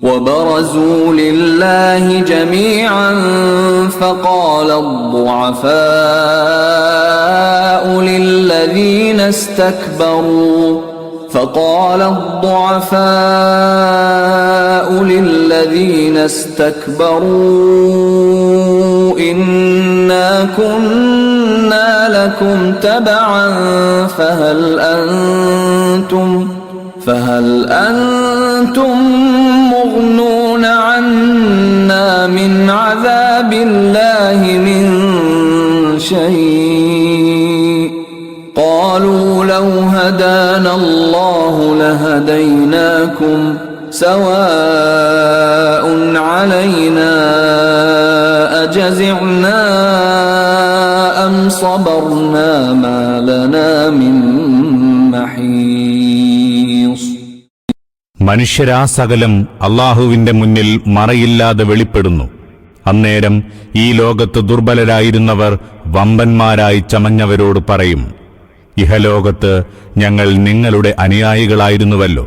وبرزوا لله جميعا فقال الضعفاء للذين استكبروا إنا كنا لكم تبعا فهل أنتم مغنون عنا من عذاب الله من شيء قالوا لو هدانا الله لهديناكم سواء علينا أجزعنا أم صبرنا ما لنا من محيص. മനുഷ്യരാസകലം അല്ലാഹുവിന്റെ മുന്നിൽ മറയില്ലാതെ വെളിപ്പെടുന്നു. അന്നേരം ഈ ലോകത്ത് ദുർബലരായിരുന്നവർ വമ്പന്മാരായി ചമഞ്ഞവരോട് പറയും, ഇഹലോകത്ത് ഞങ്ങൾ നിങ്ങളുടെ അനുയായികളായിരുന്നുവല്ലോ.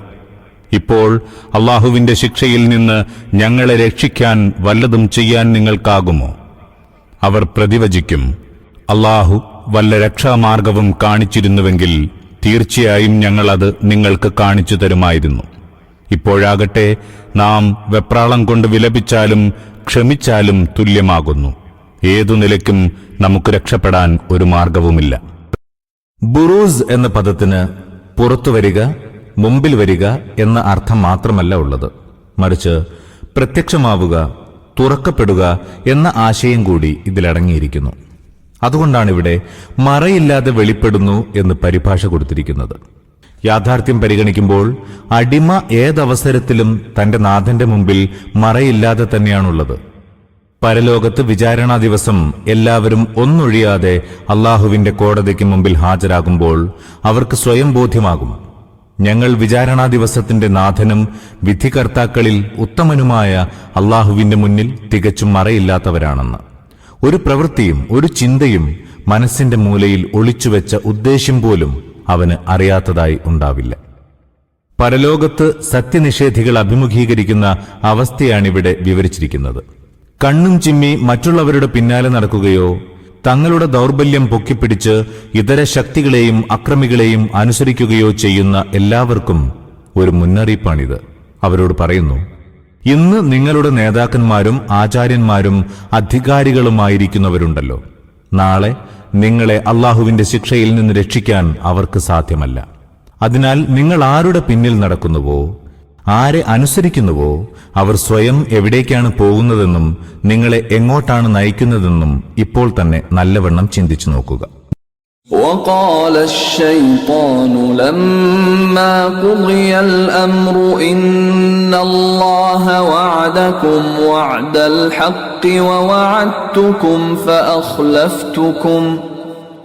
ഇപ്പോൾ അല്ലാഹുവിന്റെ ശിക്ഷയിൽ നിന്ന് ഞങ്ങളെ രക്ഷിക്കാൻ വല്ലതും ചെയ്യാൻ നിങ്ങൾക്കാകുമോ? അവർ പ്രതിവചിക്കും, അല്ലാഹു വല്ല രക്ഷാമാർഗവും കാണിച്ചിരുന്നുവെങ്കിൽ തീർച്ചയായും ഞങ്ങളത് നിങ്ങൾക്ക് കാണിച്ചു തരുമായിരുന്നു. ഇപ്പോഴാകട്ടെ നാം വെപ്രാളം കൊണ്ട് വിലപിച്ചാലും ക്ഷമിച്ചാലും തുല്യമാകുന്നു. ഏതു നിലയ്ക്കും നമുക്ക് രക്ഷപ്പെടാൻ ഒരു മാർഗവുമില്ല. ബുറൂസ് എന്ന പദത്തിന് പുറത്തുവരിക, മുമ്പിൽ വരിക എന്ന അർത്ഥം മാത്രമല്ല ഉള്ളത്, മറിച്ച് പ്രത്യക്ഷമാവുക, തുറക്കപ്പെടുക എന്ന ആശയം കൂടി ഇതിലടങ്ങിയിരിക്കുന്നു. അതുകൊണ്ടാണിവിടെ മറയില്ലാതെ വെളിപ്പെടുന്നു എന്ന് പരിഭാഷ കൊടുത്തിരിക്കുന്നത്. യാഥാർത്ഥ്യം പരിഗണിക്കുമ്പോൾ അടിമ ഏതവസരത്തിലും തന്റെ നാഥന്റെ മുമ്പിൽ മറയില്ലാതെ തന്നെയാണുള്ളത്. പരലോകത്ത് വിചാരണാ ദിവസം എല്ലാവരും ഒന്നൊഴിയാതെ അല്ലാഹുവിന്റെ കോടതിക്ക് മുമ്പിൽ ഹാജരാകുമ്പോൾ അവർക്ക് സ്വയം ബോധ്യമാകും, ഞങ്ങൾ വിചാരണാ ദിവസത്തിന്റെ നാഥനും വിധികർത്താക്കളിൽ ഉത്തമനുമായ അല്ലാഹുവിന്റെ മുന്നിൽ തികച്ചും മറയില്ലാത്തവരാണെന്ന്. ഒരു പ്രവൃത്തിയും ഒരു ചിന്തയും മനസ്സിന്റെ മൂലയിൽ ഒളിച്ചുവെച്ച ഉദ്ദേശ്യം പോലും അവന് അറിയാത്തതായി ഉണ്ടാവില്ല. പരലോകത്ത് സത്യനിഷേധികൾ അഭിമുഖീകരിക്കുന്ന അവസ്ഥയാണിവിടെ വിവരിച്ചിരിക്കുന്നത്. കണ്ണും ചിമ്മി മറ്റുള്ളവരുടെ പിന്നാലെ നടക്കുകയോ തങ്ങളുടെ ദൗർബല്യം പൊക്കിപ്പിടിച്ച് ഇതര ശക്തികളെയും അക്രമികളെയും അനുസരിക്കുകയോ ചെയ്യുന്ന എല്ലാവർക്കും ഒരു മുന്നറിയിപ്പാണിത്. അവരോട് പറയുന്നു, ഇന്ന് നിങ്ങളുടെ നേതാക്കന്മാരും ആചാര്യന്മാരും അധികാരികളുമായിരിക്കുന്നവരുണ്ടല്ലോ, നാളെ നിങ്ങളെ അല്ലാഹുവിന്റെ ശിക്ഷയിൽ നിന്ന് രക്ഷിക്കാൻ അവർക്ക് സാധ്യമല്ല. അതിനാൽ നിങ്ങൾ ആരുടെ പിന്നിൽ നടക്കുന്നുവോ, ആരെ അനുസരിക്കുന്നുവോ, അവർ സ്വയം എവിടേക്കാണ് പോകുന്നതെന്നും നിങ്ങളെ എങ്ങോട്ടാണ് നയിക്കുന്നതെന്നും ഇപ്പോൾ തന്നെ നല്ലവണ്ണം ചിന്തിച്ചു നോക്കുക. وقال الشيطان لما قضي الأمر إن الله وعدكم وعد الحق ووعدتكم فأخلفتكم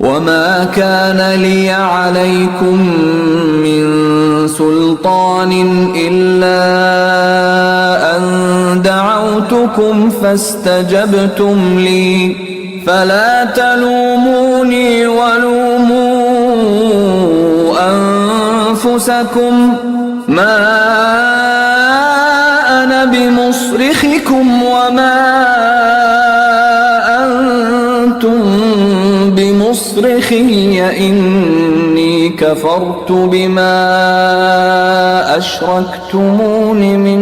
وما كان لي عليكم من سلطان إلا أن دعوتكم فاستجبتم لي فلا تلوموني ولوموا أنفسكم ما أنا بمصرخكم وما أنتم بمصرخي إني كفرت بما أشركتمون من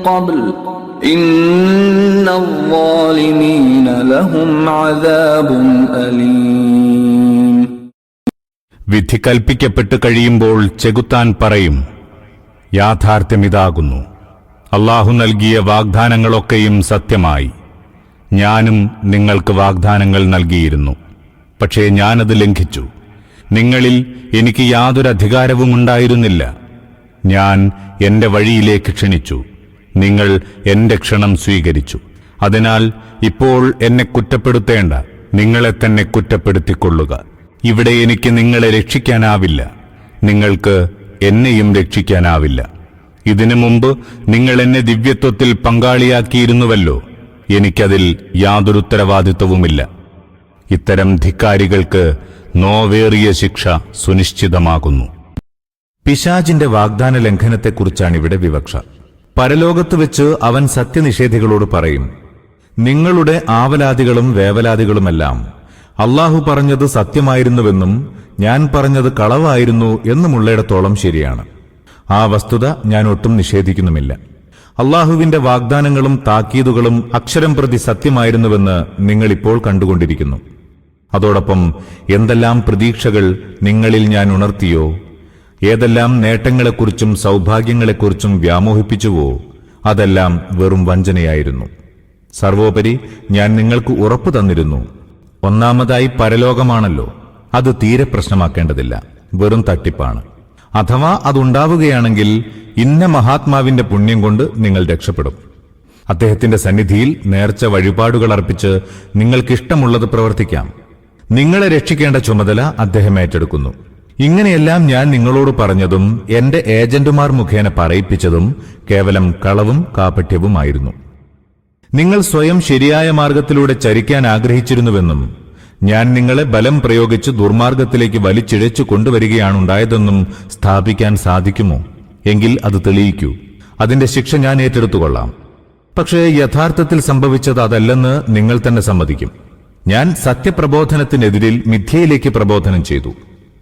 قبل إن الظالمين لهم عذاب أليم. വിധി കൽപ്പിക്കപ്പെട്ട് കഴിയുമ്പോൾ ചെകുത്താൻ പറയും, യാഥാർത്ഥ്യമിതാകുന്നു, അല്ലാഹു നൽകിയ വാഗ്ദാനങ്ങളൊക്കെയും സത്യമായി. ഞാനും നിങ്ങൾക്ക് വാഗ്ദാനങ്ങൾ നൽകിയിരുന്നു, പക്ഷേ ഞാനത് ലംഘിച്ചു. നിങ്ങളിൽ എനിക്ക് യാതൊരു അധികാരവും ഉണ്ടായിരുന്നില്ല. ഞാൻ എന്റെ വഴിയിലേക്ക് ക്ഷണിച്ചു, നിങ്ങൾ എന്റെ ക്ഷണം സ്വീകരിച്ചു. അതിനാൽ ഇപ്പോൾ എന്നെ കുറ്റപ്പെടുത്തേണ്ട, നിങ്ങളെ തന്നെ കുറ്റപ്പെടുത്തിക്കൊള്ളുക. ഇവിടെ എനിക്ക് നിങ്ങളെ രക്ഷിക്കാനാവില്ല, നിങ്ങൾക്ക് എന്നെയും രക്ഷിക്കാനാവില്ല. ഇതിനു മുമ്പ് നിങ്ങൾ എന്നെ ദിവ്യത്വത്തിൽ പങ്കാളിയാക്കിയിരുന്നുവല്ലോ, എനിക്കതിൽ യാതൊരു ഉത്തരവാദിത്വവുമില്ല. ഇത്തരം ധിക്കാരികൾക്ക് നോവേറിയ ശിക്ഷ സുനിശ്ചിതമാകുന്നു. പിശാചിന്റെ വാഗ്ദാന ലംഘനത്തെക്കുറിച്ചാണ് ഇവിടെ വിവക്ഷ. പരലോകത്ത് വെച്ച് അവൻ സത്യനിഷേധികളോട് പറയും, നിങ്ങളുടെ ആവലാദികളും വേവലാദികളുമെല്ലാം അള്ളാഹു പറഞ്ഞത് സത്യമായിരുന്നുവെന്നും ഞാൻ പറഞ്ഞത് കളവായിരുന്നു എന്നുമുള്ളിടത്തോളം ശരിയാണ്. ആ വസ്തുത ഞാൻ ഒട്ടും നിഷേധിക്കുന്നുമില്ല. അള്ളാഹുവിന്റെ വാഗ്ദാനങ്ങളും താക്കീതുകളും അക്ഷരം പ്രതി സത്യമായിരുന്നുവെന്ന് നിങ്ങളിപ്പോൾ കണ്ടുകൊണ്ടിരിക്കുന്നു. അതോടൊപ്പം എന്തെല്ലാം പ്രതീക്ഷകൾ നിങ്ങളിൽ ഞാൻ ഉണർത്തിയോ, ഏതെല്ലാം നേട്ടങ്ങളെക്കുറിച്ചും സൗഭാഗ്യങ്ങളെക്കുറിച്ചും വ്യാമോഹിപ്പിച്ചുവോ, അതെല്ലാം വെറും വഞ്ചനയായിരുന്നു. സർവോപരി ഞാൻ നിങ്ങൾക്ക് ഉറപ്പു തന്നിരുന്നു. ഒന്നാമതായി പരലോകമാണല്ലോ, അത് തീരെ പ്രശ്നമാക്കേണ്ടതില്ല, വെറും തട്ടിപ്പാണ്. അഥവാ അതുണ്ടാവുകയാണെങ്കിൽ ഇന്ന മഹാത്മാവിന്റെ പുണ്യം കൊണ്ട് നിങ്ങൾ രക്ഷപ്പെടും. അദ്ദേഹത്തിന്റെ സന്നിധിയിൽ നേർച്ച വഴിപാടുകൾ അർപ്പിച്ച് നിങ്ങൾക്കിഷ്ടമുള്ളത് പ്രവർത്തിക്കാം. നിങ്ങളെ രക്ഷിക്കേണ്ട ചുമതല അദ്ദേഹം ഏറ്റെടുക്കുന്നു. ഇങ്ങനെയെല്ലാം ഞാൻ നിങ്ങളോട് പറഞ്ഞതും എന്റെ ഏജന്റുമാർ മുഖേന പറയിപ്പിച്ചതും കേവലം കളവും കാപട്യവുമായിരുന്നു. നിങ്ങൾ സ്വയം ശരിയായ മാർഗത്തിലൂടെ ചരിക്കാൻ ആഗ്രഹിച്ചിരുന്നുവെന്നും ഞാൻ നിങ്ങളെ ബലം പ്രയോഗിച്ച് ദുർമാർഗത്തിലേക്ക് വലിച്ചിഴച്ചു കൊണ്ടുവരികയാണുണ്ടായതെന്നും സ്ഥാപിക്കാൻ സാധിക്കുമോ? എങ്കിൽ അത് തെളിയിക്കൂ. അതിന്റെ ശിക്ഷ ഞാൻ ഏറ്റെടുത്തുകൊള്ളാം. പക്ഷേ യഥാർത്ഥത്തിൽ സംഭവിച്ചത് അതല്ലെന്ന് നിങ്ങൾ തന്നെ സമ്മതിക്കും. ഞാൻ സത്യപ്രബോധനത്തിനെതിരിൽ മിഥ്യയിലേക്ക് പ്രബോധനം ചെയ്തു,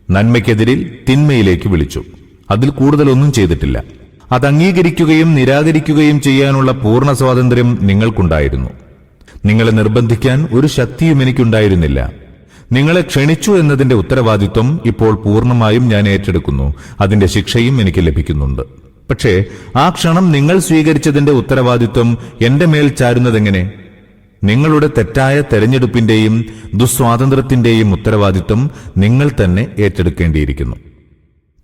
നന്മയ്ക്കെതിരിൽ തിന്മയിലേക്ക് വിളിച്ചു. അതിൽ കൂടുതലൊന്നും ചെയ്തിട്ടില്ല. അത് അംഗീകരിക്കുകയും നിരാകരിക്കുകയും ചെയ്യാനുള്ള പൂർണ്ണ സ്വാതന്ത്ര്യം നിങ്ങൾക്കുണ്ടായിരുന്നു. നിങ്ങളെ നിർബന്ധിക്കാൻ ഒരു ശക്തിയും എനിക്കുണ്ടായിരുന്നില്ല. നിങ്ങളെ ക്ഷണിച്ചു എന്നതിന്റെ ഉത്തരവാദിത്വം ഇപ്പോൾ പൂർണ്ണമായും ഞാൻ ഏറ്റെടുക്കുന്നു. അതിന്റെ ശിക്ഷയും എനിക്ക് ലഭിക്കുന്നുണ്ട്. പക്ഷേ ആ ക്ഷണം നിങ്ങൾ സ്വീകരിച്ചതിന്റെ ഉത്തരവാദിത്വം എന്റെ മേൽ ചാരുന്നതെങ്ങനെ? നിങ്ങളുടെ തെറ്റായ തെരഞ്ഞെടുപ്പിന്റെയും ദുസ്വാതന്ത്ര്യത്തിന്റെയും ഉത്തരവാദിത്വം നിങ്ങൾ തന്നെ ഏറ്റെടുക്കേണ്ടിയിരിക്കുന്നു.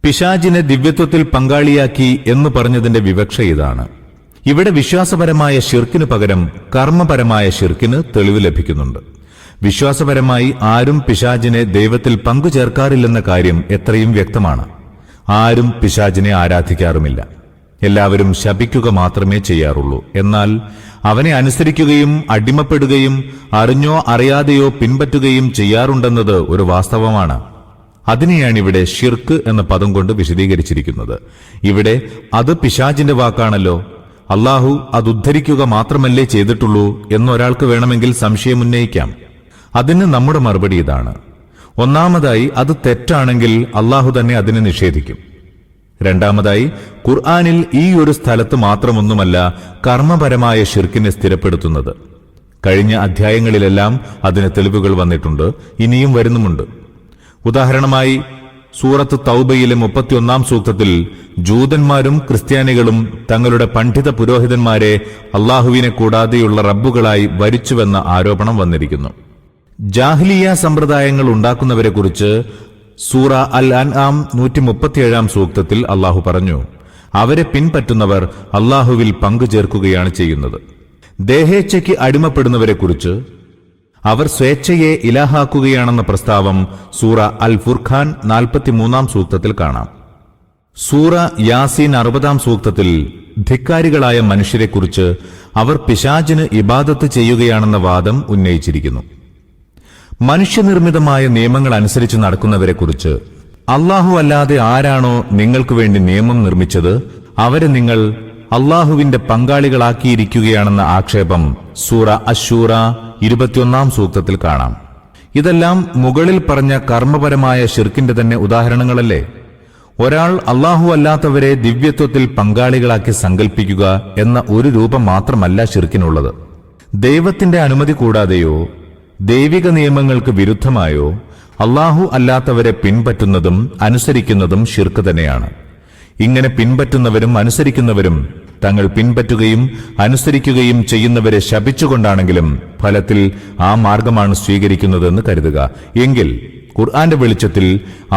പിശാചിനെ ദിവ്യത്വത്തിൽ പങ്കാളിയാക്കി എന്ന് പറഞ്ഞതിന്റെ വിവക്ഷ ഇതാണ്. ഇവിടെ വിശ്വാസപരമായ ശിർക്കിനു പകരം കർമ്മപരമായ ശിർക്കിന് തെളിവ് ലഭിക്കുന്നുണ്ട്. വിശ്വാസപരമായി ആരും പിശാചിനെ ദൈവത്തിൽ പങ്കുചേർക്കാറില്ലെന്ന കാര്യം എത്രയും വ്യക്തമാണ്. ആരും പിശാചിനെ ആരാധിക്കാറുമില്ല. എല്ലാവരും ശപിക്കുക മാത്രമേ ചെയ്യാറുള്ളൂ. എന്നാൽ അവനെ അനുസരിക്കുകയും അടിമപ്പെടുകയും അറിഞ്ഞോ അറിയാതെയോ പിൻപറ്റുകയും ചെയ്യാറുണ്ടെന്നത് ഒരു വാസ്തവമാണ്. അതിനെയാണിവിടെ ഷിർക്ക് എന്ന പദം കൊണ്ട് വിശദീകരിച്ചിരിക്കുന്നത്. ഇവിടെ അത് പിശാചിന്റെ വാക്കാണല്ലോ. അള്ളാഹു അതുദ്ധരിക്കുക മാത്രമല്ലേ ചെയ്തിട്ടുള്ളൂ എന്നൊരാൾക്ക് വേണമെങ്കിൽ സംശയമുന്നയിക്കാം. അതിന് നമ്മുടെ മറുപടി ഇതാണ്. ഒന്നാമതായി അത് തെറ്റാണെങ്കിൽ അള്ളാഹു തന്നെ അതിനെ നിഷേധിക്കും. രണ്ടാമതായി ഖുർആനിൽ ഈ ഒരു സ്ഥലത്ത് മാത്രമൊന്നുമല്ല കർമ്മപരമായ ഷിർക്കിനെ സ്ഥിരപ്പെടുത്തുന്നത്. കഴിഞ്ഞ അധ്യായങ്ങളിലെല്ലാം അതിന് തെളിവുകൾ വന്നിട്ടുണ്ട്, ഇനിയും വരുന്നുമുണ്ട്. ഉദാഹരണമായി സൂറത്ത് തൗബയിലെ 31-ാം സൂക്തത്തിൽ ജൂതന്മാരും ക്രിസ്ത്യാനികളും തങ്ങളുടെ പണ്ഡിത പുരോഹിതന്മാരെ അള്ളാഹുവിനെ കൂടാതെയുള്ള റബ്ബുകളായി വരിച്ചുവെന്ന ആരോപണം വന്നിരിക്കുന്നു. ജാഹിലിയ സമ്പ്രദായങ്ങൾ ഉണ്ടാക്കുന്നവരെക്കുറിച്ച് സൂറ അൽ അൻആം 137-ാം സൂക്തത്തിൽ അള്ളാഹു പറഞ്ഞു, അവരെ പിൻപറ്റുന്നവർ അള്ളാഹുവിൽ പങ്കുചേർക്കുകയാണ് ചെയ്യുന്നത്. ദേഹേച്ഛയ്ക്ക് അടിമപ്പെടുന്നവരെക്കുറിച്ച് അവർ സ്വേച്ഛയെ ഇലാഹാക്കുകയാണെന്ന പ്രസ്താവം സൂറ അൽ ഫുർഖാൻ 43-ാം സൂക്തത്തിൽ കാണാം. സൂറ യാസീൻ 60-ാം സൂക്തത്തിൽ ധിക്കാരികളായ മനുഷ്യരെക്കുറിച്ച് അവർ പിശാചിന് ഇബാദത്ത് ചെയ്യുകയാണെന്ന വാദം ഉന്നയിച്ചിരിക്കുന്നു. മനുഷ്യനിർമ്മിതമായ നിയമങ്ങൾ അനുസരിച്ച് നടക്കുന്നവരെക്കുറിച്ച് അള്ളാഹു അല്ലാതെ ആരാണോ നിങ്ങൾക്ക് വേണ്ടി നിയമം നിർമ്മിച്ചത് അവരെ നിങ്ങൾ അള്ളാഹുവിന്റെ പങ്കാളികളാക്കിയിരിക്കുകയാണെന്ന ആക്ഷേപം സൂറ അശ്ശൂറ 21-ാം സൂക്തത്തിൽ കാണാം. ഇതെല്ലാം മുകളിൽ പറഞ്ഞ കർമ്മപരമായ ഷിർക്കിന്റെ തന്നെ ഉദാഹരണങ്ങളല്ലേ? ഒരാൾ അള്ളാഹു അല്ലാത്തവരെ ദിവ്യത്വത്തിൽ പങ്കാളികളാക്കി സങ്കൽപ്പിക്കുക എന്ന ഒരു രൂപം മാത്രമല്ല ഷിർക്കിനുള്ളത്. ദൈവത്തിന്റെ അനുമതി കൂടാതെയോ ദൈവിക നിയമങ്ങൾക്ക് വിരുദ്ധമായോ അള്ളാഹു അല്ലാത്തവരെ പിൻപറ്റുന്നതും അനുസരിക്കുന്നതും ഷിർക്ക് തന്നെയാണ്. ഇങ്ങനെ പിൻപറ്റുന്നവരും അനുസരിക്കുന്നവരും തങ്ങൾ പിൻപറ്റുകയും അനുസരിക്കുകയും ചെയ്യുന്നവരെ ശപിച്ചുകൊണ്ടാണെങ്കിലും ഫലത്തിൽ ആ മാർഗമാണ് സ്വീകരിക്കുന്നതെന്ന് കരുതുക. എങ്കിൽ ഖുർആന്റെ വെളിച്ചത്തിൽ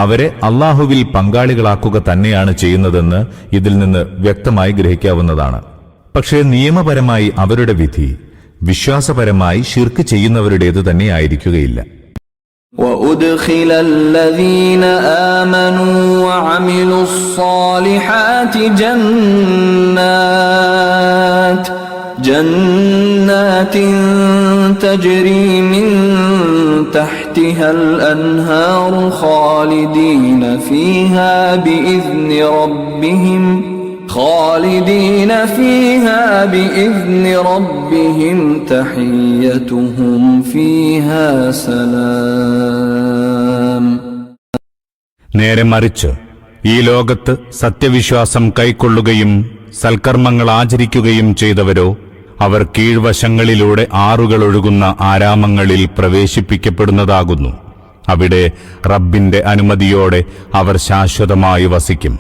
അവരെ അള്ളാഹുവിൽ പങ്കാളികളാക്കുക തന്നെയാണ് ചെയ്യുന്നതെന്ന് ഇതിൽ നിന്ന് വ്യക്തമായി ഗ്രഹിക്കാവുന്നതാണ്. പക്ഷേ നിയമപരമായി അവരുടെ വിധി വിശ്വാസപരമായി ശിർക്ക് ചെയ്യുന്നവരുടേത് തന്നെയായിരിക്കുകയില്ല. وَأُدْخِلَ الَّذِينَ آمَنُوا وَعَمِلُوا الصَّالِحَاتِ جَنَّاتٍ تَجْرِي مِن تَحْتِهَا الْأَنْهَارُ خَالِدِينَ فِيهَا بِإِذْنِ رَبِّهِمْ خالدين فيها بإذن ربهم تحيتهم فيها سلام. നേരെ മറിച്ച് ഈ ലോകത്ത് സത്യവിശ്വാസം കൈക്കൊള്ളുകയും സൽക്കർമ്മങ്ങൾ ആചരിക്കുകയും ചെയ്തവരോ അവർ കീഴ്വശങ്ങളിലൂടെ ആറുകൾ ഒഴുകുന്ന ആരാമങ്ങളിൽ പ്രവേശിപ്പിക്കപ്പെടുന്നതാകുന്നു. അവിടെ റബ്ബിന്റെ അനുമതിയോടെ അവർ ശാശ്വതമായി വസിക്കും.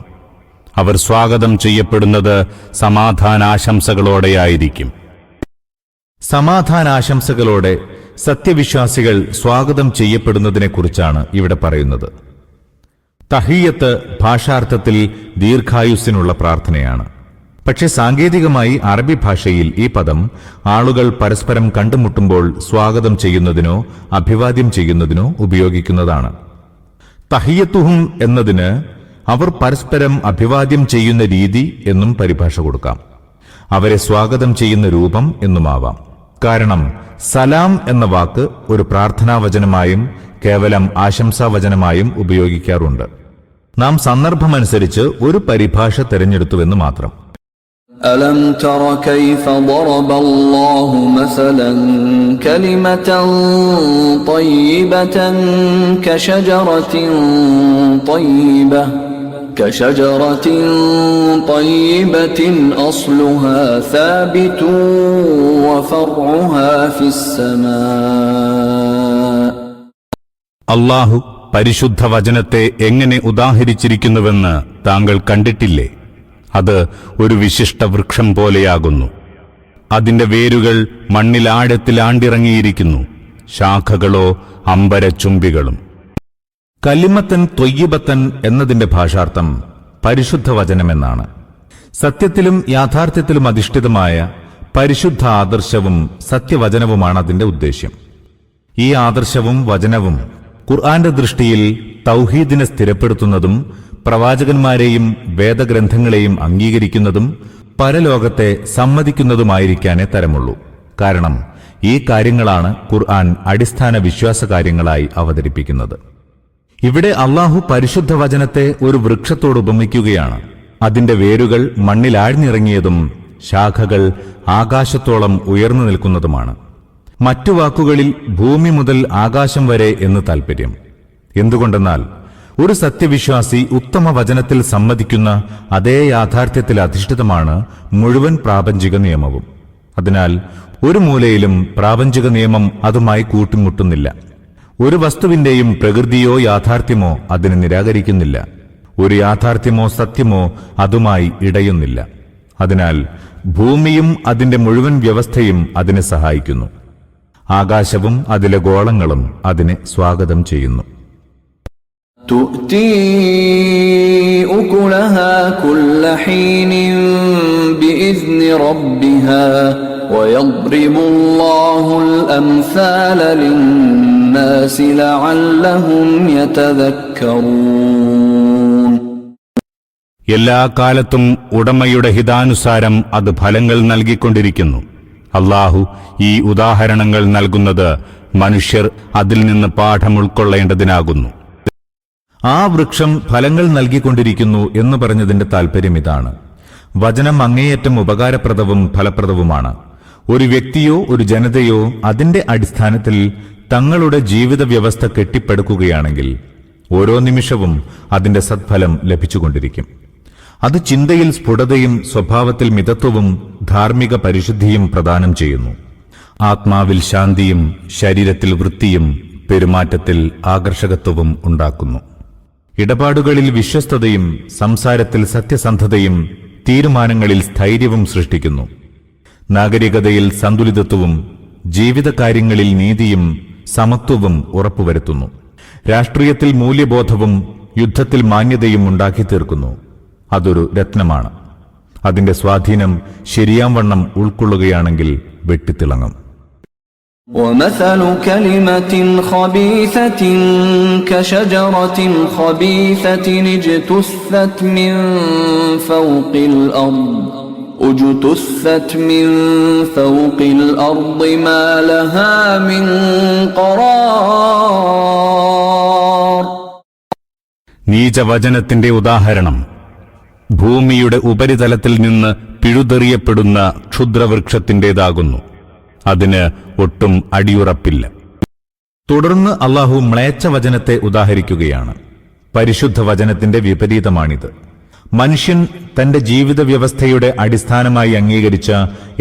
അവർ സ്വാഗതം ചെയ്യപ്പെടുന്നത് സമാധാനാശംസകളോടെയായിരിക്കും. സമാധാനാശംസകളോടെ സത്യവിശ്വാസികൾ സ്വാഗതം ചെയ്യപ്പെടുന്നതിനെക്കുറിച്ചാണ് ഇവിടെ പറയുന്നത്. തഹിയ്യത്ത് ഭാഷാർത്ഥത്തിൽ ദീർഘായുസ്സിനുള്ള പ്രാർത്ഥനയാണ്. പക്ഷെ സാങ്കേതികമായി അറബി ഭാഷയിൽ ഈ പദം ആളുകൾ പരസ്പരം കണ്ടുമുട്ടുമ്പോൾ സ്വാഗതം ചെയ്യുന്നതിനോ അഭിവാദ്യം ചെയ്യുന്നതിനോ ഉപയോഗിക്കുന്നതാണ്. തഹിയ്യത്തുഹും എന്നതിന് അവർ പരസ്പരം അഭിവാദ്യം ചെയ്യുന്ന രീതി എന്നും പരിഭാഷ കൊടുക്കാം. അവരെ സ്വാഗതം ചെയ്യുന്ന രൂപം എന്നുമാവാം. കാരണം സലാം എന്ന വാക്ക് ഒരു പ്രാർത്ഥനാവചനമായും കേവലം ആശംസാവചനമായും ഉപയോഗിക്കാറുണ്ട്. നാം സന്ദർഭമനുസരിച്ച് ഒരു പരിഭാഷ തിരഞ്ഞെടുത്തുവെന്ന് മാത്രം. ألم تر كيف ضرب الله مثلا كلمة طيبة كشجرة طيبة أصلها ثابت وفرعها في السماء. അല്ലാഹു പരിശുദ്ധ വചനത്തെ എങ്ങനെ ഉദാഹരിച്ചിരിക്കുന്നുവെന്ന് താങ്കൾ കണ്ടിട്ടില്ലേ? അത് ഒരു വിശിഷ്ട വൃക്ഷം പോലെയാകുന്നു. അതിന്റെ വേരുകൾ മണ്ണിൽ ആഴത്തിൽ ആണ്ടിറങ്ങിയിരിക്കുന്നു. ശാഖകളോ അമ്പരച്ചുംബികളും. കലിമത്തൻ ത്വയ്യിബത്തൻ എന്നതിന്റെ ഭാഷാർത്ഥം പരിശുദ്ധ വചനമെന്നാണ്. സത്യത്തിലും യാഥാർത്ഥ്യത്തിലും അധിഷ്ഠിതമായ പരിശുദ്ധ ആദർശവും സത്യവചനവുമാണ് അതിന്റെ ഉദ്ദേശ്യം. ഈ ആദർശവും വചനവും ഖുർആന്റെ ദൃഷ്ടിയിൽ തൗഹീദിനെ സ്ഥിരപ്പെടുത്തുന്നതും പ്രവാചകന്മാരെയും വേദഗ്രന്ഥങ്ങളെയും അംഗീകരിക്കുന്നതും പരലോകത്തെ സമ്മതിക്കുന്നതുമായിരിക്കാനേ തരമുള്ളൂ. കാരണം ഈ കാര്യങ്ങളാണ് ഖുർആൻ അടിസ്ഥാന വിശ്വാസ കാര്യങ്ങളായി അവതരിപ്പിക്കുന്നത്. ഇവിടെ അള്ളാഹു പരിശുദ്ധ വചനത്തെ ഒരു വൃക്ഷത്തോട് ഉപമിക്കുകയാണ്. അതിന്റെ വേരുകൾ മണ്ണിൽ ആഴ്ന്നിറങ്ങിയതും ശാഖകൾ ആകാശത്തോളം ഉയർന്നു നിൽക്കുന്നതുമാണ്. മറ്റു വാക്കുകളിൽ ഭൂമി മുതൽ ആകാശം വരെ എന്ന് താൽപര്യം. എന്തുകൊണ്ടെന്നാൽ ഒരു സത്യവിശ്വാസി ഉത്തമ വചനത്തിൽ സമ്മതിക്കുന്ന അതേ യാഥാർത്ഥ്യത്തിൽ അധിഷ്ഠിതമാണ് മുഴുവൻ പ്രാപഞ്ചിക നിയമവും. അതിനാൽ ഒരു മൂലയിലും പ്രാപഞ്ചിക നിയമം അതുമായി കൂട്ടിമുട്ടുന്നില്ല. ഒരു വസ്തുവിന്റെയും പ്രകൃതിയോ യാഥാർത്ഥ്യമോ അതിനെ നിരാകരിക്കുന്നില്ല. ഒരു യാഥാർത്ഥ്യമോ സത്യമോ അതുമായി ഇടയുന്നില്ല. അതിനാൽ ഭൂമിയും അതിന്റെ മുഴുവൻ വ്യവസ്ഥയും അതിനെ സഹായിക്കുന്നു. ആകാശവും അതിലെ ഗോളങ്ങളും അതിനെ സ്വാഗതം ചെയ്യുന്നു. تؤتي أكلها كل حين بإذن ربها ويضرب الله الأمثال للناس لعلهم يتذكرون. എല്ലാ കാലത്തും ഉടമയുടെ ഹിതാനുസാരം അത് ഫലങ്ങൾ നൽകിക്കൊണ്ടിരിക്കുന്നു. അല്ലാഹു ഈ ഉദാഹരണങ്ങൾ നൽകുന്നത് മനുഷ്യർ അതിൽ നിന്ന് പാഠം ഉൾക്കൊള്ളേണ്ടതിനാകുന്നു. ആ വൃക്ഷം ഫലങ്ങൾ നൽകിക്കൊണ്ടിരിക്കുന്നു എന്ന് പറഞ്ഞതിന്റെ താൽപര്യം ഇതാണ്. വചനം അങ്ങേയറ്റം ഉപകാരപ്രദവും ഫലപ്രദവുമാണ്. ഒരു വ്യക്തിയോ ഒരു ജനതയോ അതിന്റെ അടിസ്ഥാനത്തിൽ തങ്ങളുടെ ജീവിത വ്യവസ്ഥ കെട്ടിപ്പടുക്കുകയാണെങ്കിൽ ഓരോ നിമിഷവും അതിന്റെ സത്ഫലം ലഭിച്ചുകൊണ്ടിരിക്കും. അത് ചിന്തയിൽ സ്ഫുടതയും സ്വഭാവത്തിൽ മിതത്വവും ധാർമ്മിക പരിശുദ്ധിയും പ്രദാനം ചെയ്യുന്നു. ആത്മാവിൽ ശാന്തിയും ശരീരത്തിൽ വൃത്തിയും പെരുമാറ്റത്തിൽ ആകർഷകത്വവും ഉണ്ടാക്കുന്നു. ഇടപാടുകളിൽ വിശ്വസ്തതയും സംസാരത്തിൽ സത്യസന്ധതയും തീരുമാനങ്ങളിൽ സ്ഥൈര്യവും സൃഷ്ടിക്കുന്നു. നാഗരികതയിൽ സന്തുലിതത്വവും ജീവിതകാര്യങ്ങളിൽ നീതിയും സമത്വവും ഉറപ്പുവരുത്തുന്നു. രാഷ്ട്രീയത്തിൽ മൂല്യബോധവും യുദ്ധത്തിൽ മാന്യതയും ഉണ്ടാക്കിത്തീർക്കുന്നു. അതൊരു രത്നമാണ്. അതിന്റെ സ്വാധീനം ശരിയാംവണ്ണം ഉൾക്കൊള്ളുകയാണെങ്കിൽ വെട്ടിത്തിളങ്ങും. ومثل كلمة خبيثة كشجرة خبيثة اجتثت من فوق الأرض ما لها من قرار. നീചവചനത്തിന്റെ ഉദാഹരണം ഭൂമിയുടെ ഉപരിതലത്തിൽ നിന്ന് പിഴുതെറിയപ്പെടുന്ന ക്ഷുദ്രവൃക്ഷത്തിന്റേതാകുന്നു. അതിന് ഒട്ടും അടിയുറപ്പില്ല. തുടർന്ന് അള്ളാഹു മ്ലേച്ഛ വചനത്തെ ഉദാഹരിക്കുകയാണ്. പരിശുദ്ധ വചനത്തിന്റെ വിപരീതമാണിത്. മനുഷ്യൻ തന്റെ ജീവിത വ്യവസ്ഥയുടെ അടിസ്ഥാനമായി അംഗീകരിച്ച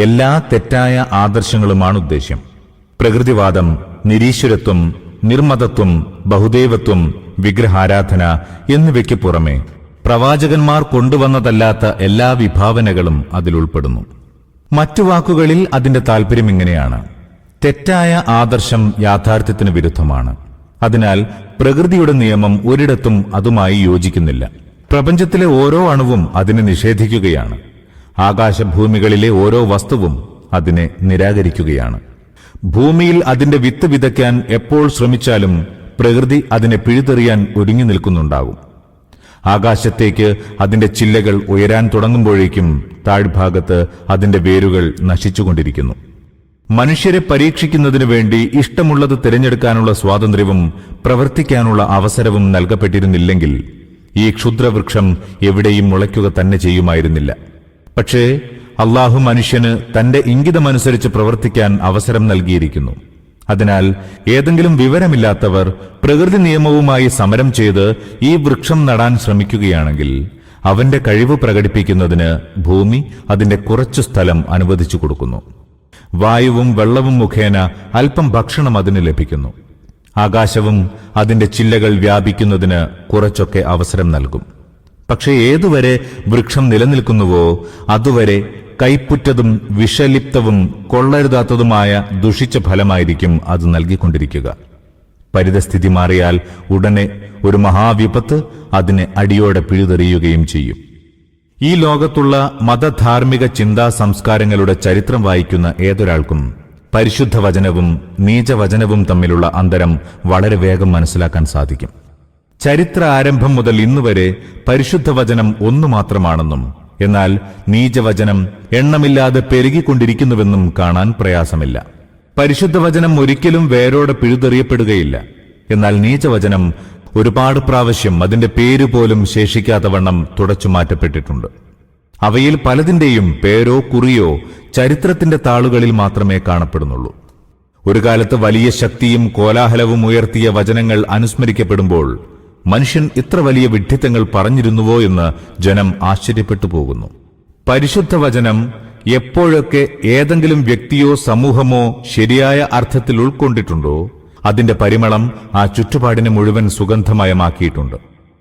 എല്ലാ തെറ്റായ ആദർശങ്ങളുമാണ് ഉദ്ദേശ്യം. പ്രകൃതിവാദം, നിരീശ്വരത്വം, നിർമ്മതത്വം, ബഹുദൈവത്വം, വിഗ്രഹാരാധന എന്നിവയ്ക്ക് പുറമെ പ്രവാചകന്മാർ കൊണ്ടുവന്നതല്ലാത്ത എല്ലാ വിഭാവനകളും അതിൽ ഉൾപ്പെടുന്നു. മറ്റു വാക്കുകളിൽ അതിന്റെ താൽപര്യം ഇങ്ങനെയാണ്: തെറ്റായ ആദർശം യാഥാർത്ഥ്യത്തിന് വിരുദ്ധമാണ്. അതിനാൽ പ്രകൃതിയുടെ നിയമം ഒരിടത്തും അതുമായി യോജിക്കുന്നില്ല. പ്രപഞ്ചത്തിലെ ഓരോ അണുവും അതിനെ നിഷേധിക്കുകയാണ്. ആകാശഭൂമികളിലെ ഓരോ വസ്തുവും അതിനെ നിരാകരിക്കുകയാണ്. ഭൂമിയിൽ അതിന്റെ വിത്ത് വിതയ്ക്കാൻ എപ്പോൾ ശ്രമിച്ചാലും പ്രകൃതി അതിനെ പിഴുതെറിയാൻ ഒരുങ്ങി നിൽക്കുന്നുണ്ടാകും. ആകാശത്തേക്ക് അതിന്റെ ചില്ലകൾ ഉയരാൻ തുടങ്ങുമ്പോഴേക്കും താഴ്ഭാഗത്ത് അതിന്റെ വേരുകൾ നശിച്ചുകൊണ്ടിരിക്കുന്നു. മനുഷ്യരെ പരീക്ഷിക്കുന്നതിനു വേണ്ടി ഇഷ്ടമുള്ളത് തിരഞ്ഞെടുക്കാനുള്ള സ്വാതന്ത്ര്യവും പ്രവർത്തിക്കാനുള്ള അവസരവും നൽകപ്പെട്ടിരുന്നില്ലെങ്കിൽ ഈ ക്ഷുദ്രവൃക്ഷം എവിടെയും മുളയ്ക്കുക തന്നെ ചെയ്യുമായിരുന്നില്ല. പക്ഷേ അള്ളാഹു മനുഷ്യന് തന്റെ ഇംഗിതമനുസരിച്ച് പ്രവർത്തിക്കാൻ അവസരം നൽകിയിരിക്കുന്നു. അതിനാൽ ഏതെങ്കിലും വിവരമില്ലാത്തവർ പ്രകൃതി നിയമവുമായി സമരം ചെയ്ത് ഈ വൃക്ഷം നടാൻ ശ്രമിക്കുകയാണെങ്കിൽ അവന്റെ കഴിവ് പ്രകടിപ്പിക്കുന്നതിന് ഭൂമി അതിന്റെ കുറച്ചു സ്ഥലം അനുവദിച്ചു കൊടുക്കുന്നു. വായുവും വെള്ളവും മുഖേന അല്പം ഭക്ഷണം അതിന് ലഭിക്കുന്നു. ആകാശവും അതിന്റെ ചില്ലകൾ വ്യാപിക്കുന്നതിന് കുറച്ചൊക്കെ അവസരം നൽകും. പക്ഷേ ഏതുവരെ വൃക്ഷം നിലനിൽക്കുന്നുവോ അതുവരെ കൈപ്പുറ്റതും വിഷലിപ്തവും കൊള്ളരുതാത്തതുമായ ദുഷിച്ച ഫലമായിരിക്കും അത് നൽകിക്കൊണ്ടിരിക്കുക. പരിതസ്ഥിതി മാറിയാൽ ഉടനെ ഒരു മഹാവിപത്ത് അതിനെ അടിയോടെ പിഴുതെറിയുകയും ചെയ്യും. ഈ ലോകത്തുള്ള മതധാർമ്മിക ചിന്താ സംസ്കാരങ്ങളുടെ ചരിത്രം വായിക്കുന്ന ഏതൊരാൾക്കും പരിശുദ്ധ വചനവും നീചവചനവും തമ്മിലുള്ള അന്തരം വളരെ വേഗം മനസ്സിലാക്കാൻ സാധിക്കും. ചരിത്ര ആരംഭം മുതൽ ഇന്നുവരെ പരിശുദ്ധ വചനം ഒന്നു മാത്രമാണെന്നും എന്നാൽ നീചവചനം എണ്ണമില്ലാതെ പെരുകിക്കൊണ്ടിരിക്കുന്നുവെന്നും കാണാൻ പ്രയാസമില്ല. പരിശുദ്ധ വചനം ഒരിക്കലും വേരോടെ പിഴുതെറിയപ്പെടുകയില്ല. എന്നാൽ നീചവചനം ഒരുപാട് പ്രാവശ്യം അതിന്റെ പേരുപോലും ശേഷിക്കാത്ത വണ്ണം തുടച്ചു മാറ്റപ്പെട്ടിട്ടുണ്ട്. അവയിൽ പലതിന്റെയും പേരോ കുറിയോ ചരിത്രത്തിന്റെ താളുകളിൽ മാത്രമേ കാണപ്പെടുന്നുള്ളൂ. ഒരു കാലത്ത് വലിയ ശക്തിയും കോലാഹലവും ഉയർത്തിയ വചനങ്ങൾ അനുസ്മരിക്കപ്പെടുമ്പോൾ മനുഷ്യൻ ഇത്ര വലിയ വിഡ്ഢിത്തങ്ങൾ പറഞ്ഞിരുന്നുവോ എന്ന് ജനം ആശ്ചര്യപ്പെട്ടു പോകുന്നു. പരിശുദ്ധ വചനം എപ്പോഴൊക്കെ ഏതെങ്കിലും വ്യക്തിയോ സമൂഹമോ ശരിയായ അർത്ഥത്തിൽ ഉൾക്കൊണ്ടിട്ടുണ്ടോ അതിന്റെ പരിമളം ആ ചുറ്റുപാടിനെ മുഴുവൻ സുഗന്ധമയമാക്കിയിട്ടുണ്ട്.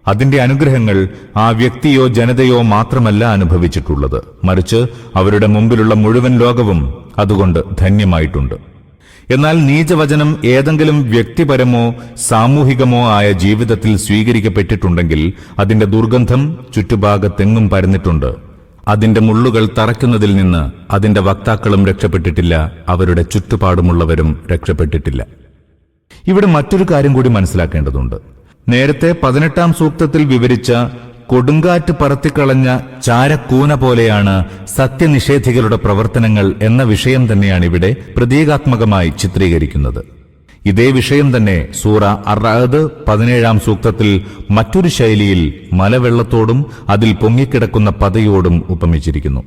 അതിന്റെ അനുഗ്രഹങ്ങൾ ആ വ്യക്തിയോ ജനതയോ മാത്രമല്ല അനുഭവിച്ചിട്ടുള്ളത്, മറിച്ച് അവരുടെ മുമ്പിലുള്ള മുഴുവൻ ലോകവും അതുകൊണ്ട് ധന്യമായിട്ടുണ്ട്. എന്നാൽ നീചവചനം ഏതെങ്കിലും വ്യക്തിപരമോ സാമൂഹികമോ ആയ ജീവിതത്തിൽ സ്വീകരിക്കപ്പെട്ടിട്ടുണ്ടെങ്കിൽ അതിന്റെ ദുർഗന്ധം ചുറ്റുഭാഗത്തെങ്ങും പരന്നിട്ടുണ്ട്. അതിന്റെ മുള്ളുകൾ തറയ്ക്കുന്നതിൽ നിന്ന് അതിന്റെ വക്താക്കളും രക്ഷപ്പെട്ടിട്ടില്ല, അവരുടെ ചുറ്റുപാടുമുള്ളവരും രക്ഷപ്പെട്ടിട്ടില്ല. ഇവിടെ മറ്റൊരു കാര്യം കൂടി മനസ്സിലാക്കേണ്ടതുണ്ട്. നേരത്തെ 18-ാം സൂക്തത്തിൽ വിവരിച്ച കൊടുങ്കാറ്റ് പറത്തിക്കളഞ്ഞ ചാരക്കൂന പോലെയാണ് സത്യനിഷേധികളുടെ പ്രവർത്തനങ്ങൾ എന്ന വിഷയം തന്നെയാണ് ഇവിടെ പ്രതീകാത്മകമായി ചിത്രീകരിക്കുന്നത്. ഇതേ വിഷയം തന്നെ സൂറ അർ-റഅദ് 17-ാം സൂക്തത്തിൽ മറ്റൊരു ശൈലിയിൽ മലവെള്ളത്തോടും അതിൽ പൊങ്ങിക്കിടക്കുന്ന പതയോടും ഉപമിച്ചിരിക്കുന്നു.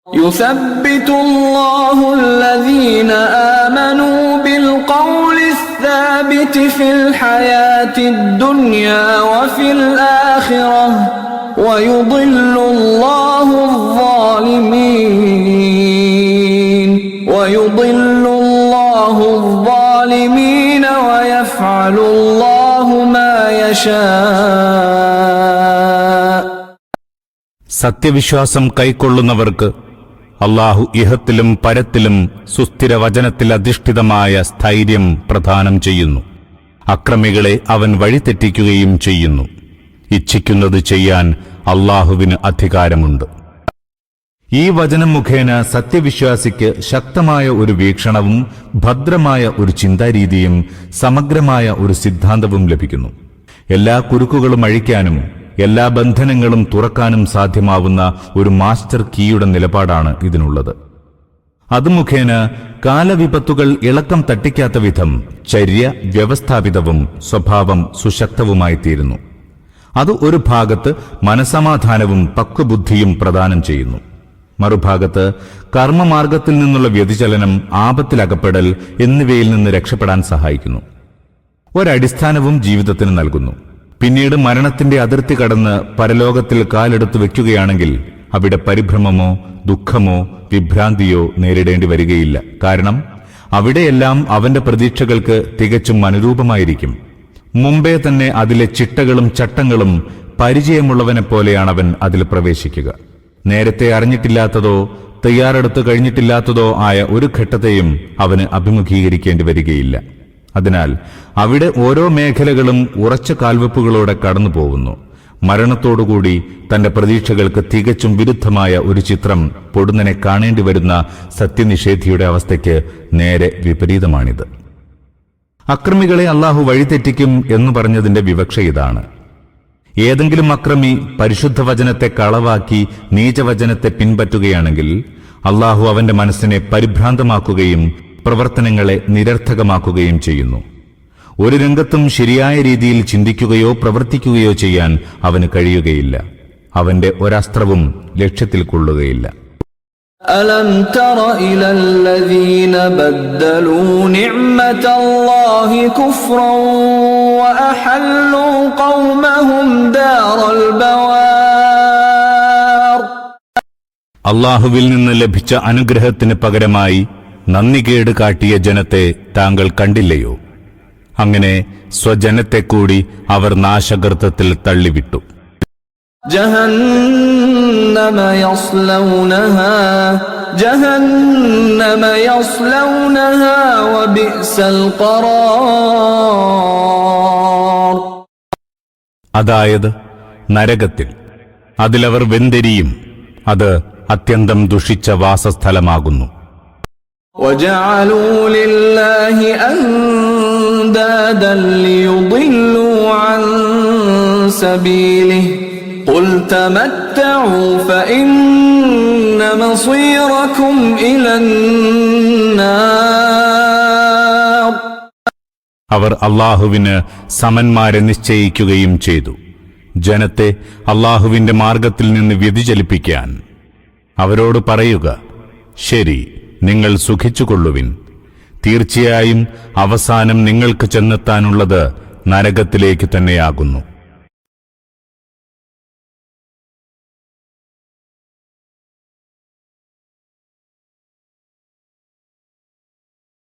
يثبت الله الذين آمنوا بالقول الثابت في الحياة الدنيا وفي الآخرة ويضل الله الظالمين ويفعل الله ما يشاء. സത്യവിശ്വാസം കൈക്കൊള്ളുന്നവർക്ക് അള്ളാഹു ഇഹത്തിലും പരത്തിലും സുസ്ഥിര വചനത്തിൽ അധിഷ്ഠിതമായ സ്ഥൈര്യം പ്രദാനം ചെയ്യുന്നു. അക്രമികളെ അവൻ വഴിതെറ്റിക്കുകയും ചെയ്യുന്നു. ഇച്ഛിക്കുന്നത് ചെയ്യാൻ അള്ളാഹുവിന് അധികാരമുണ്ട്. ഈ വചനം മുഖേന സത്യവിശ്വാസിക്ക് ശക്തമായ ഒരു വീക്ഷണവും ഭദ്രമായ ഒരു ചിന്താരീതിയും സമഗ്രമായ ഒരു സിദ്ധാന്തവും ലഭിക്കുന്നു. എല്ലാ കുരുക്കുകളും അഴിക്കാനും എല്ലാ ബന്ധനങ്ങളും തുറക്കാനും സാധ്യമാവുന്ന ഒരു മാസ്റ്റർ കീയുടെ നിലപാടാണ് ഇതിനുള്ളത്. അത് മുഖേന കാലവിപത്തുകൾ ഇളക്കം തട്ടിക്കാത്ത വിധം ചര്യ വ്യവസ്ഥാപിതവും സ്വഭാവം സുശക്തവുമായിത്തീരുന്നു. അത് ഒരു ഭാഗത്ത് മനസമാധാനവും പക്വബുദ്ധിയും പ്രദാനം ചെയ്യുന്നു, മറുഭാഗത്ത് കർമ്മമാർഗത്തിൽ നിന്നുള്ള വ്യതിചലനം, ആപത്തിലകപ്പെടൽ എന്നിവയിൽ നിന്ന് രക്ഷപ്പെടാൻ സഹായിക്കുന്നു. ഒരടിസ്ഥാനവും ജീവിതത്തിന് നൽകുന്നു. പിന്നീട് മരണത്തിന്റെ അതിർത്തി കടന്ന് പരലോകത്തിൽ കാലെടുത്ത് വെക്കുകയാണെങ്കിൽ അവിടെ പരിഭ്രമമോ ദുഃഖമോ വിഭ്രാന്തിയോ നേരിടേണ്ടി വരികയില്ല. കാരണം അവിടെയെല്ലാം അവന്റെ പ്രതീക്ഷകൾക്ക് തികച്ചും അനുരൂപമായിരിക്കും. മുമ്പേ തന്നെ അതിലെ ചിട്ടകളും ചട്ടങ്ങളും പരിചയമുള്ളവനെ പോലെയാണ് അവൻ അതിൽ പ്രവേശിക്കുക. നേരത്തെ അറിഞ്ഞിട്ടില്ലാത്തതോ തയ്യാറെടുത്ത് കഴിഞ്ഞിട്ടില്ലാത്തതോ ആയ ഒരു ഘട്ടത്തെയും അവന് അഭിമുഖീകരിക്കേണ്ടി വരികയില്ല. അതിനാൽ അവിടെ ഓരോ മേഖലകളും ഉറച്ച കാൽവെപ്പുകളോടെ കടന്നു പോകുന്നു. മരണത്തോടുകൂടി തന്റെ പ്രതീക്ഷകൾക്ക് തികച്ചും വിരുദ്ധമായ ഒരു ചിത്രം പൊടുന്നനെ കാണേണ്ടി വരുന്ന സത്യനിഷേധിയുടെ അവസ്ഥയ്ക്ക് നേരെ വിപരീതമാണിത്. അക്രമികളെ അള്ളാഹു വഴിതെറ്റിക്കും എന്ന് പറഞ്ഞതിന്റെ വിവക്ഷ ഇതാണ്. ഏതെങ്കിലും അക്രമി പരിശുദ്ധ വചനത്തെ കളവാക്കി നീചവചനത്തെ പിൻപറ്റുകയാണെങ്കിൽ അള്ളാഹു അവന്റെ മനസ്സിനെ പരിഭ്രാന്തമാക്കുകയും പ്രവർത്തനങ്ങളെ നിരർത്ഥകമാക്കുകയും ചെയ്യുന്നു. ഒരു രംഗത്തും ശരിയായ രീതിയിൽ ചിന്തിക്കുകയോ പ്രവർത്തിക്കുകയോ ചെയ്യാൻ അവന് കഴിയുകയില്ല. അവന്റെ ഒരസ്ത്രവും ലക്ഷ്യത്തിൽ കൊള്ളുകയില്ല. ألم تر إلى الذين بدلوا نعمة الله كفرا وأحلوا قومهم دار البوار. അള്ളാഹുവിൽ നിന്ന് ലഭിച്ച അനുഗ്രഹത്തിന് പകരമായി നന്ദികേട് കാട്ടിയ ജനത്തെ താങ്കൾ കണ്ടില്ലയോ? അങ്ങനെ സ്വജനത്തെ കൂടി അവർ നാശഗർത്തത്തിൽ തള്ളിവിട്ടു. جهنم يصلونها وبئس القرار. അതായത് നരകത്തിൽ, അതിലവർ വെന്തെരിയും. അത് അത്യന്തം ദുഷിച്ച വാസസ്ഥലമാകുന്നു. وجعلوا لله أندادا ليضلوا عن سبيله قل تمتعوا فإن مصيركم إلى النار. അവർ അള്ളാഹുവിന് സമന്മാരെ നിശ്ചയിക്കുകയും ചെയ്തു, ജനത്തെ അള്ളാഹുവിന്റെ മാർഗത്തിൽ നിന്ന് വ്യതിചലിപ്പിക്കാൻ. അവരോട് പറയുക, ശരി, നിങ്ങൾ സുഖിച്ചുകൊള്ളുവിൻ. തീർച്ചയായും അവസാനം നിങ്ങൾക്ക് ചെന്നെത്താനുള്ളത് നരകത്തിലേക്ക് തന്നെയാകുന്നു.